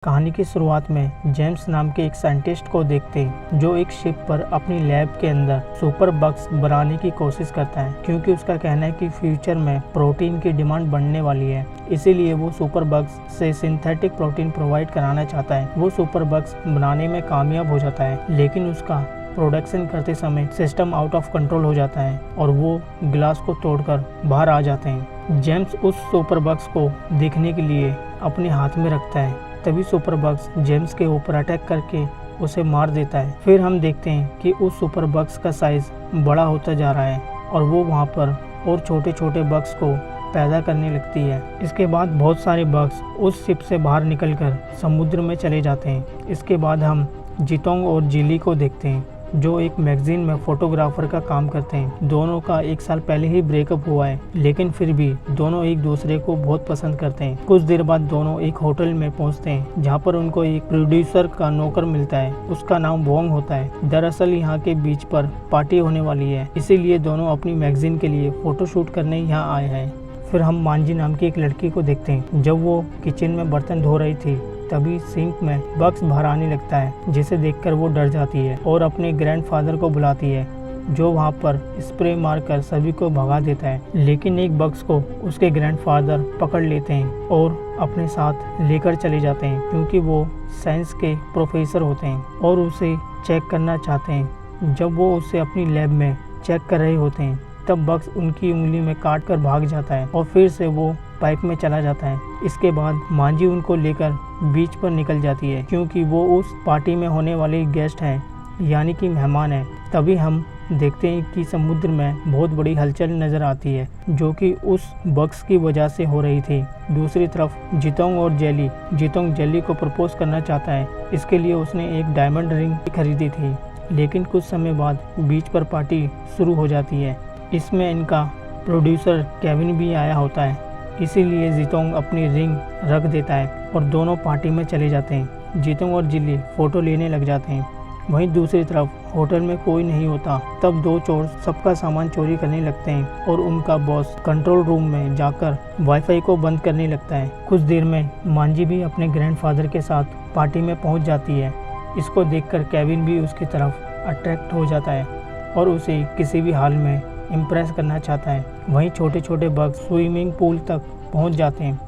कहानी की शुरुआत में जेम्स नाम के एक साइंटिस्ट को देखते हैं जो एक शिप पर अपनी लैब के अंदर सुपर बग्स बनाने की कोशिश करता है, क्योंकि उसका कहना है कि फ्यूचर में प्रोटीन की डिमांड बढ़ने वाली है। इसीलिए वो सुपर बग्स से सिंथेटिक प्रोटीन प्रोवाइड कराना चाहता है। वो सुपर बग्स बनाने में कामयाब हो जाता है, लेकिन उसका प्रोडक्शन करते समय सिस्टम आउट ऑफ कंट्रोल हो जाता है और वो ग्लास को तोड़कर बाहर आ जाते हैं। जेम्स उस सुपर बग्स को देखने के लिए अपने हाथ में रखता है। तभी सुपर बग्स जेम्स के ऊपर अटैक करके उसे मार देता है। फिर हम देखते हैं कि उस सुपर बग्स का साइज बड़ा होता जा रहा है और वो वहाँ पर और छोटे छोटे बग्स को पैदा करने लगती है। इसके बाद बहुत सारे बग्स उस शिप से बाहर निकलकर समुद्र में चले जाते हैं। इसके बाद हम जितोंग और जिली को देखते हैं जो एक मैगजीन में फोटोग्राफर का काम करते हैं। दोनों का 1 साल पहले ही ब्रेकअप हुआ है, लेकिन फिर भी दोनों एक दूसरे को बहुत पसंद करते हैं। कुछ देर बाद दोनों एक होटल में पहुंचते हैं जहां पर उनको एक प्रोड्यूसर का नौकर मिलता है। उसका नाम वोंग होता है। दरअसल यहाँ के बीच पर पार्टी होने वाली है, इसीलिए दोनों अपनी मैगजीन के लिए फोटोशूट करने यहाँ आए हैं। फिर हम मांजी नाम की एक लड़की को देखते हैं। जब वो किचन में बर्तन धो रही थी तभी सिंक में बग्स बाहर आने लगता है, जिसे देखकर वो डर जाती है और अपने ग्रैंडफादर को बुलाती है, जो वहाँ पर स्प्रे मारकर सभी को भगा देता है। लेकिन एक बग्स को उसके ग्रैंडफादर पकड़ लेते हैं और अपने साथ लेकर चले जाते हैं, क्योंकि वो साइंस के प्रोफेसर होते हैं और उसे चेक करना चाहते हैं। जब वो उसे अपनी लैब में चेक कर रहे होते हैं तब बग्स उनकी उंगली में काट कर भाग जाता है और फिर से वो पाइप में चला जाता है। इसके बाद मांजी उनको लेकर बीच पर निकल जाती है, क्योंकि वो उस पार्टी में होने वाले गेस्ट हैं, यानी कि मेहमान हैं। तभी हम देखते हैं कि समुद्र में बहुत बड़ी हलचल नजर आती है, जो कि उस बग्स की वजह से हो रही थी। दूसरी तरफ जितोंग जेली को प्रपोज करना चाहता है। इसके लिए उसने एक डायमंड रिंग खरीदी थी, लेकिन कुछ समय बाद बीच पर पार्टी शुरू हो जाती है। इसमें इनका प्रोड्यूसर केविन भी आया होता है, इसीलिए जितोंग अपनी रिंग रख देता है और दोनों पार्टी में चले जाते हैं। जितोंग और जिली फोटो लेने लग जाते हैं। वहीं दूसरी तरफ होटल में कोई नहीं होता। तब 2 चोर सबका सामान चोरी करने लगते हैं और उनका बॉस कंट्रोल रूम में जाकर वाईफाई को बंद करने लगता है। कुछ देर में मांजी भी अपने ग्रैंडफादर के साथ पार्टी में पहुंच जाती है। इसको देखकर केविन भी उसकी तरफ अट्रैक्ट हो जाता है और उसे किसी भी हाल में इम्प्रेस करना चाहता है। वहीं छोटे छोटे बग्स स्विमिंग पूल तक पहुंच जाते हैं,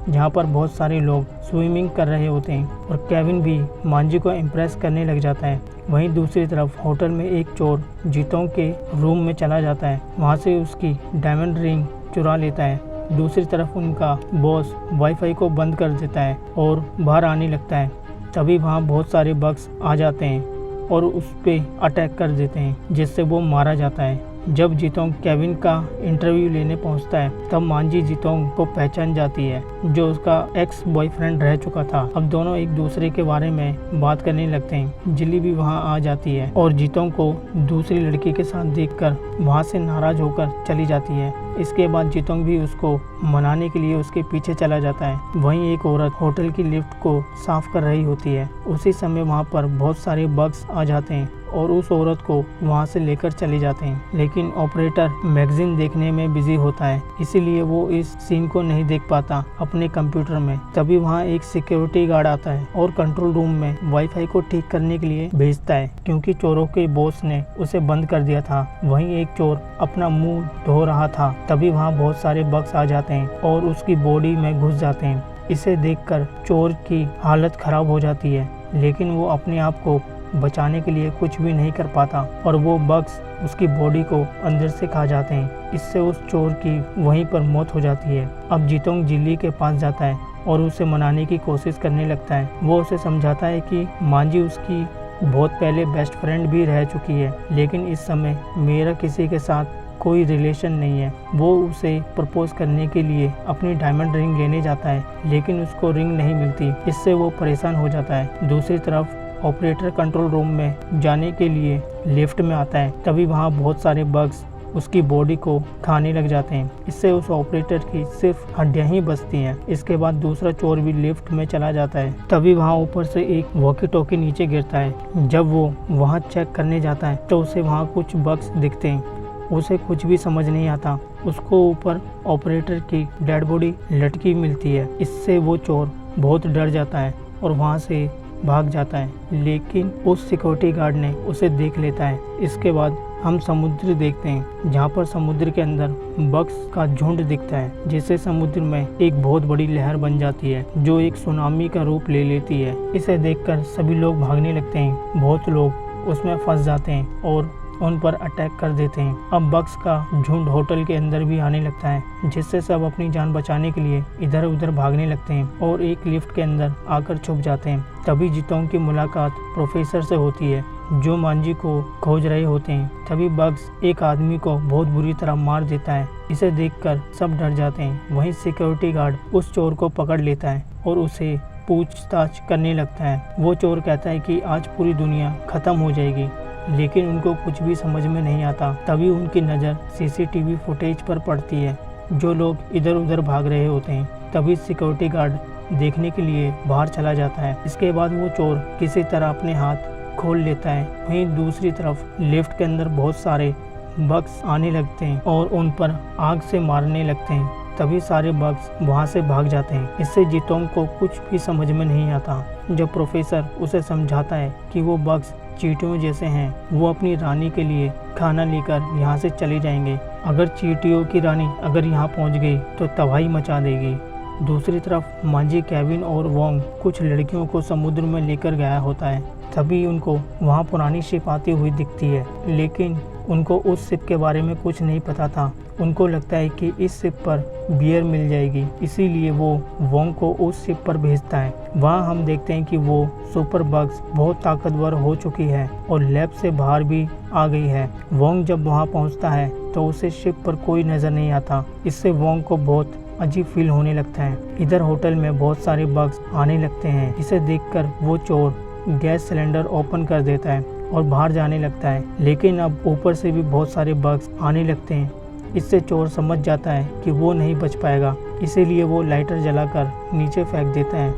जहां पर बहुत सारे लोग स्विमिंग कर रहे होते हैं और केविन भी मांजी को इम्प्रेस करने लग जाता है। वहीं दूसरी तरफ होटल में एक चोर जितोंग के रूम में चला जाता है, वहां से उसकी डायमंड रिंग चुरा लेता है। दूसरी तरफ उनका बॉस वाईफाई को बंद कर देता है और बाहर आने लगता है। तभी वहाँ बहुत सारे बग्स आ जाते हैं और उस पर अटैक कर देते हैं, जिससे वो मारा जाता है। जब जितोंग केविन का इंटरव्यू लेने पहुंचता है तब मांजी जितोंग को पहचान जाती है, जो उसका एक्स बॉयफ्रेंड रह चुका था। अब दोनों एक दूसरे के बारे में बात करने लगते हैं। जिली भी वहां आ जाती है और जितोंग को दूसरी लड़की के साथ देखकर वहां से नाराज होकर चली जाती है। इसके बाद जितोंग भी उसको मनाने के लिए उसके पीछे चला जाता है। वहीं एक औरत होटल की लिफ्ट को साफ कर रही होती है। उसी समय वहां पर बहुत सारे बग्स आ जाते हैं और उस औरत को वहां से लेकर चले जाते हैं, लेकिन ऑपरेटर मैगजीन देखने में बिजी होता है, इसीलिए वो इस सीन को नहीं देख पाता अपने कंप्यूटर में। तभी वहां एक सिक्योरिटी गार्ड आता है और कंट्रोल रूम में वाईफाई को ठीक करने के लिए भेजता है, क्योंकि चोरों के बॉस ने उसे बंद कर दिया था। वहीं एक चोर अपना मुंह धो रहा था। तभी वहाँ बहुत सारे बग्स आ जाते हैं और उसकी बॉडी में घुस जाते हैं। इसे देखकर चोर की हालत खराब हो जाती है, लेकिन वो अपने आप को बचाने के लिए कुछ भी नहीं कर पाता और वो बग्स उसकी बॉडी को अंदर से खा जाते हैं। इससे उस चोर की वहीं पर मौत हो जाती है। अब जितोंग जिली के पास जाता है और उसे मनाने की कोशिश करने लगता है। वो उसे समझाता है कि मांजी उसकी बहुत पहले बेस्ट फ्रेंड भी रह चुकी है, लेकिन इस समय मेरा किसी के साथ कोई रिलेशन नहीं है। वो उसे प्रपोज करने के लिए अपनी डायमंड रिंग लेने जाता है, लेकिन उसको रिंग नहीं मिलती। इससे वो परेशान हो जाता है। दूसरी तरफ ऑपरेटर कंट्रोल रूम में जाने के लिए लिफ्ट में आता है। तभी वहाँ बहुत सारे बग्स उसकी बॉडी को खाने लग जाते हैं। इससे उस ऑपरेटर की सिर्फ हड्डियां ही बचती हैं। इसके बाद दूसरा चोर भी लिफ्ट में चला जाता है। तभी वहाँ ऊपर से एक वॉकी टॉकी नीचे गिरता है। जब वो वहाँ चेक करने जाता है तो उसे वहाँ कुछ बग्स दिखते हैं। उसे कुछ भी समझ नहीं आता। उसको ऊपर ऑपरेटर की डेड बॉडी लटकी मिलती है। इससे वो चोर बहुत डर जाता है और वहाँ से भाग जाता है, लेकिन उस सिक्योरिटी गार्ड ने उसे देख लेता है। इसके बाद हम समुद्र देखते हैं, जहाँ पर समुद्र के अंदर बग्स का झुंड दिखता है, जिससे समुद्र में एक बहुत बड़ी लहर बन जाती है जो एक सुनामी का रूप ले लेती है। इसे देखकर सभी लोग भागने लगते हैं। बहुत लोग उसमें फंस जाते हैं और उन पर अटैक कर देते हैं। अब बग्स का झुंड होटल के अंदर भी आने लगता है, जिससे सब अपनी जान बचाने के लिए इधर उधर भागने लगते हैं और एक लिफ्ट के अंदर आकर छुप जाते हैं। तभी जितोंग की मुलाकात प्रोफेसर से होती है, जो मांजी को खोज रहे होते हैं। तभी बग्स एक आदमी को बहुत बुरी तरह मार देता है। इसे देखकर सब डर जाते हैं। वहीं सिक्योरिटी गार्ड उस चोर को पकड़ लेता है और उसे पूछताछ करने लगता है। वो चोर कहता है कि आज पूरी दुनिया खत्म हो जाएगी, लेकिन उनको कुछ भी समझ में नहीं आता। तभी उनकी नज़र सीसीटीवी फुटेज पर पड़ती है, जो लोग इधर उधर भाग रहे होते हैं। तभी सिक्योरिटी गार्ड देखने के लिए बाहर चला जाता है। इसके बाद वो चोर किसी तरह अपने हाथ खोल लेता है। वहीं दूसरी तरफ लिफ्ट के अंदर बहुत सारे बग्स आने लगते हैं और उन पर आग से मारने लगते हैं। तभी सारे बग्स वहाँ से भाग जाते हैं। इससे जितोंग को कुछ भी समझ में नहीं आता। जब प्रोफेसर उसे समझाता है कि वो बग्स चींटियों जैसे हैं, वो अपनी रानी के लिए खाना लेकर यहाँ से चले जाएंगे। अगर चींटियों की रानी अगर यहाँ पहुँच गई तो तबाही मचा देगी। दूसरी तरफ मांजी, केविन और वोंग कुछ लड़कियों को समुद्र में लेकर गया होता है। तभी उनको वहाँ पुरानी शिप आती हुई दिखती है, लेकिन उनको उस शिप के बारे में कुछ नहीं पता था। उनको लगता है कि इस शिप पर बियर मिल जाएगी, इसीलिए वो वोंग को उस शिप पर भेजता है। वहाँ हम देखते हैं कि वो सुपर बग्स बहुत ताकतवर हो चुकी है और लैब से बाहर भी आ गई है। वोंग जब वहाँ पहुँचता है तो उसे शिप पर कोई नज़र नहीं आता। इससे वोंग को बहुत अजीब फील होने लगता है। इधर होटल में बहुत सारे बग्स आने लगते हैं। इसे देखकर वो चोर गैस सिलेंडर ओपन कर देता है और बाहर जाने लगता है, लेकिन अब ऊपर से भी बहुत सारे बग्स आने लगते हैं। इससे चोर समझ जाता है कि वो नहीं बच पाएगा, इसीलिए वो लाइटर जलाकर नीचे फेंक देता है,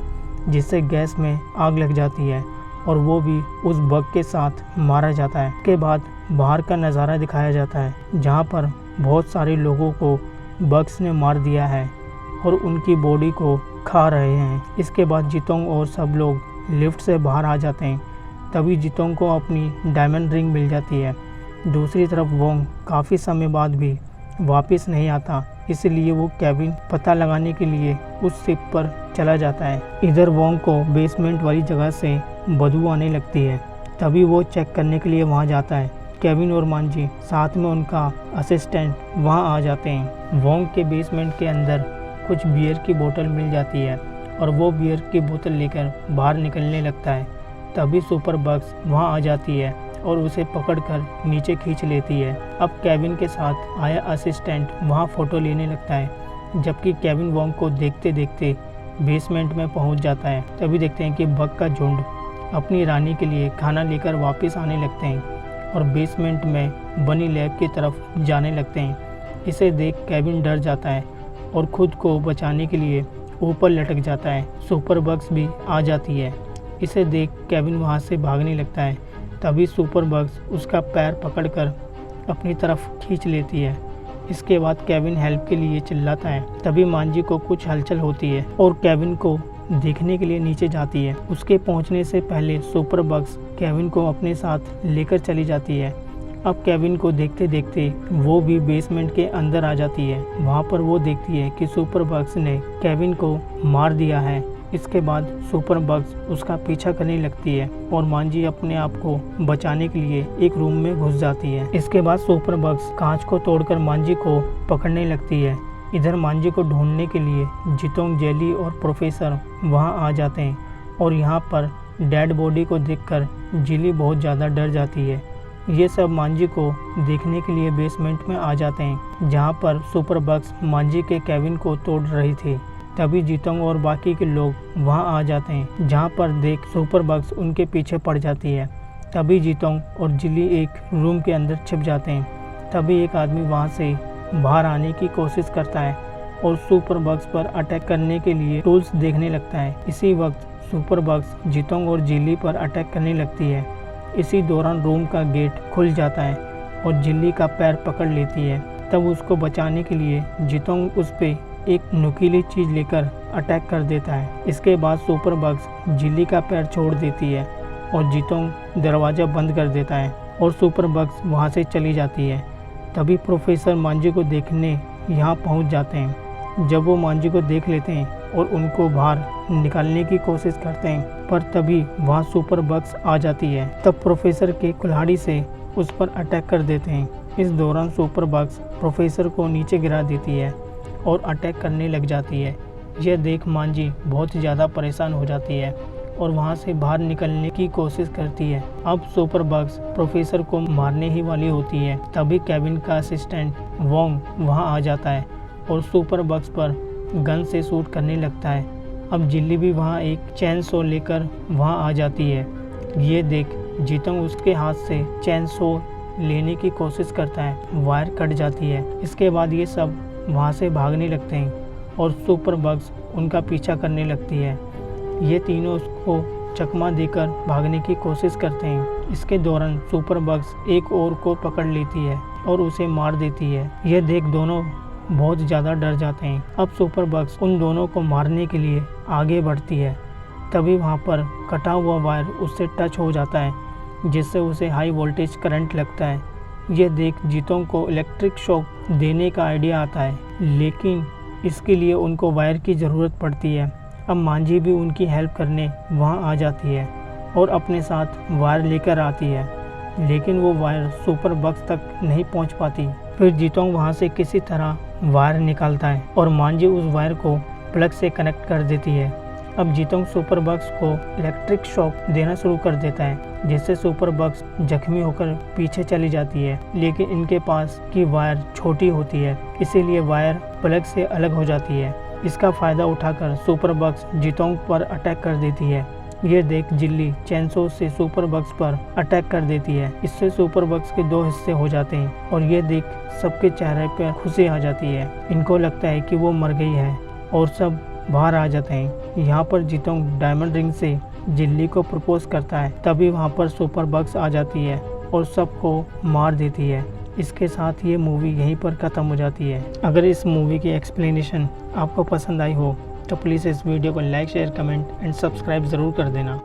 जिससे गैस में आग लग जाती है और वो भी उस बग के साथ मारा जाता है। इसके बाद बाहर का नज़ारा दिखाया जाता है, जहाँ पर बहुत सारे लोगों को बग्स ने मार दिया है और उनकी बॉडी को खा रहे हैं। इसके बाद जितोंग और सब लोग लिफ्ट से बाहर आ जाते हैं। तभी जितोंग को अपनी डायमंड रिंग मिल जाती है। दूसरी तरफ वोंग काफ़ी समय बाद भी वापस नहीं आता, इसलिए वो केविन पता लगाने के लिए उस शिप पर चला जाता है। इधर वोंग को बेसमेंट वाली जगह से बदबू आने लगती है। तभी वो चेक करने के लिए वहाँ जाता है। केविन और मांजी साथ में उनका असिस्टेंट वहाँ आ जाते हैं। वोंग के बेसमेंट के अंदर कुछ बियर की बोतल मिल जाती है और वो बियर की बोतल लेकर बाहर निकलने लगता है। तभी सुपर बग्स वहाँ आ जाती है और उसे पकड़कर नीचे खींच लेती है। अब केविन के साथ आया असिस्टेंट वहाँ फ़ोटो लेने लगता है, जबकि केविन वोंग को देखते देखते बेसमेंट में पहुँच जाता है। तभी देखते हैं कि बग का झुंड अपनी रानी के लिए खाना लेकर वापस आने लगते हैं और बेसमेंट में बनी लैब की तरफ जाने लगते हैं। इसे देख केविन डर जाता है और खुद को बचाने के लिए ऊपर लटक जाता है। सुपर बग्स भी आ जाती है। इसे देख केविन वहाँ से भागने लगता है। तभी सुपर बग्स उसका पैर पकड़कर अपनी तरफ खींच लेती है। इसके बाद केविन हेल्प के लिए चिल्लाता है। तभी मांजी को कुछ हलचल होती है और केविन को देखने के लिए नीचे जाती है। उसके पहुंचने से पहले सुपर बग्स केविन को अपने साथ लेकर चली जाती है। अब केविन को देखते देखते वो भी बेसमेंट के अंदर आ जाती है। वहाँ पर वो देखती है कि सुपर बग्स ने केविन को मार दिया है। इसके बाद सुपर बग्स उसका पीछा करने लगती है और मांजी अपने आप को बचाने के लिए एक रूम में घुस जाती है। इसके बाद सुपर बग्स कांच को तोड़कर मांजी को पकड़ने लगती है। इधर मांजी को ढूंढने के लिए जितोंग, जेली और प्रोफेसर वहां आ जाते हैं और यहां पर डेड बॉडी को देखकर जिली बहुत ज़्यादा डर जाती है। ये सब मांजी को देखने के लिए बेसमेंट में आ जाते हैं, जहां पर सुपर बग्स मांजी के केविन को तोड़ रही थी। तभी जितोंग और बाकी के लोग वहां आ जाते हैं, जहां पर देख सुपर बग्स उनके पीछे पड़ जाती है। तभी जितोंग और जिली एक रूम के अंदर छिप जाते हैं। तभी एक आदमी वहां से बाहर आने की कोशिश करता है और सुपर बग्स पर अटैक करने के लिए टूल्स देखने लगता है। इसी वक्त सुपर बग्स जितोंग और जिली पर अटैक करने लगती है। इसी दौरान रूम का गेट खुल जाता है और जिली का पैर पकड़ लेती है। तब उसको बचाने के लिए जितोंग उस पे एक नुकीली चीज लेकर अटैक कर देता है। इसके बाद सुपर बग्स जिली का पैर छोड़ देती है और जीतोंग दरवाज़ा बंद कर देता है और सुपर बग्स वहाँ से चली जाती है। तभी प्रोफेसर मांजी को देखने यहाँ पहुँच जाते हैं। जब वो मांजी को देख लेते हैं और उनको बाहर निकालने की कोशिश करते हैं, पर तभी वहाँ सुपर बग्स आ जाती है। तब प्रोफेसर के कुल्हाड़ी से उस पर अटैक कर देते हैं। इस दौरान सुपर बग्स प्रोफेसर को नीचे गिरा देती है और अटैक करने लग जाती है। यह देख मांजी बहुत ज़्यादा परेशान हो जाती है और वहाँ से बाहर निकलने की कोशिश करती है। अब सुपर बग्स प्रोफेसर को मारने ही वाली होती है। तभी केविन का असिस्टेंट वोंग वहाँ आ जाता है और सुपर बग्स पर गन से शूट करने लगता है। अब जिल्ली भी वहाँ एक चैन सो लेकर वहाँ आ जाती है। ये देख जीतोंग उसके हाथ से चैन सो लेने की कोशिश करता है। वायर कट जाती है। इसके बाद ये सब वहाँ से भागने लगते हैं और सुपर बग्स उनका पीछा करने लगती है। ये तीनों उसको चकमा देकर भागने की कोशिश करते हैं। इसके दौरान सुपर बग्स एक और को पकड़ लेती है और उसे मार देती है। यह देख दोनों बहुत ज़्यादा डर जाते हैं। अब सुपर बग्स उन दोनों को मारने के लिए आगे बढ़ती है। तभी वहाँ पर कटा हुआ वायर उससे टच हो जाता है, जिससे उसे हाई वोल्टेज करंट लगता है। यह देख जीतोंग को इलेक्ट्रिक शॉक देने का आइडिया आता है, लेकिन इसके लिए उनको वायर की ज़रूरत पड़ती है। अब मांजी भी उनकी हेल्प करने वहाँ आ जाती है और अपने साथ वायर लेकर आती है, लेकिन वो वायर सुपर बग्स तक नहीं पहुँच पाती। फिर जीतोंग वहाँ से किसी तरह वायर निकालता है और मांजी उस वायर को प्लग से कनेक्ट कर देती है। अब जीतोंग सुपर बग्स को इलेक्ट्रिक शॉक देना शुरू कर देता है, जिससे सुपर बग्स जख्मी होकर पीछे चली जाती है। लेकिन इनके पास की वायर छोटी होती है, इसीलिए वायर प्लग से अलग हो जाती है। इसका फ़ायदा उठाकर सुपर बग्स जीतोंग पर अटैक कर देती है। ये देख जिल्ली चैनसो से सुपर बग्स पर अटैक कर देती है। इससे सुपर बग्स के दो हिस्से हो जाते हैं और ये देख सबके चेहरे पर खुशी आ जाती है। इनको लगता है कि वो मर गई है और सब बाहर आ जाते हैं। यहाँ पर जीतोंग डायमंड रिंग से जिल्ली को प्रपोज करता है। तभी वहाँ पर सुपर बग्स आ जाती है और सबको मार देती है। इसके साथ ये मूवी यहीं पर ख़त्म हो जाती है। अगर इस मूवी की एक्सप्लेनेशन आपको पसंद आई हो तो प्लीज़ इस वीडियो को like, share, comment and subscribe ज़रूर कर देना।